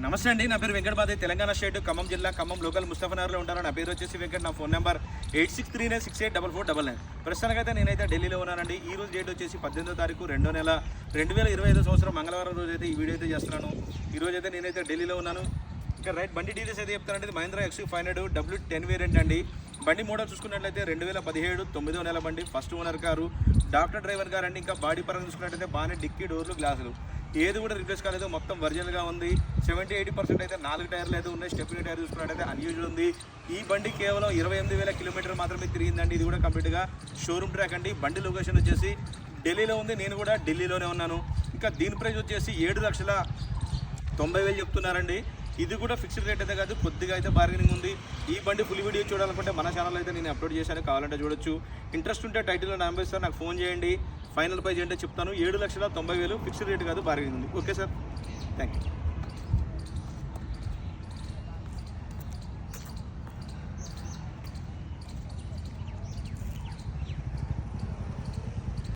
నమస్తే అండి, నా పేరు వెంకటబాది, తెలంగాణ స్టేట్ ఖమ్మం జిల్లా ఖమ్మం లోకల్ ముస్తఫానగర్లో ఉంటాను. నా పేరు వచ్చేసి వెంకట్. నా ఫోన్ నెంబర్ 8639684499. ప్రస్తుతానికైతే నేనైతే ఢిల్లీలో ఉన్నానండి. ఈ రోజు డేట్ వచ్చేసి 18వ తారీఖు 2వ నెల 2025 సంవత్సరం మంగళవారం రోజు అయితే ఈ వీడియో అయితే చేస్తున్నాను. ఈ రోజు అయితే నేనైతే ఢిల్లీలో ఉన్నాను. ఇంకా రైట్ బండి డీటెయిల్స్ అయితే చెప్తానండి. మహీంద్రా XU500 W10 వేరియంట్ అండి. బండి మోడల్ చూసుకున్నట్లయితే 2017 9వ నెల బండి, first owner car, doctor driver గారు అండి. ఇంకా బాడీ పరంగా చూసుకున్నట్లయితే బాగానే డిక్కీ డోర్లు గ్లాసులు ఏది కూడా రిప్లేస్ కాలేదు, మొత్తం ఒరిజినల్గా ఉంది. 70-80% అయితే 4 టైర్లు అయితే ఉన్నాయి. స్టెప్నీ టైర్ చూసుకున్నట్టయితే అన్యూజువల్ ఉంది. ఈ బండి కేవలం 28,000 కిలోమీటర్ మాత్రమే తిరిగిందండి. ఇది కూడా కంప్లీట్గా షోరూమ్ ట్రాక్ అండి. బండి లొకేషన్ వచ్చేసి ఢిల్లీలో ఉంది, నేను కూడా ఢిల్లీలోనే ఉన్నాను. ఇంకా దీని ప్రైస్ వచ్చేసి 7,90,000 చెప్తున్నారండి. ఇది కూడా ఫిక్స్డ్ రేట్ అయితే కాదు, కొద్దిగా అయితే బార్గెనింగ్ ఉంది. ఈ బండి ఫుల్ వీడియో చూడాలనుకుంటే మన ఛానల్ అయితే నేను అప్లోడ్ చేశాను, కావాలంటే చూడొచ్చు. ఇంట్రెస్ట్ ఉంటే టైటిల్లో నెంబర్ ఇస్తారు, నాకు ఫోన్ చేయండి. ఫైనల్ ప్రైస్ ఏంటో చెప్తాను. 7,90,000 ఫిక్స్డ్ రేట్ కాదు, బార్గెనింగ్ ఉంది. Okay sir, thank you.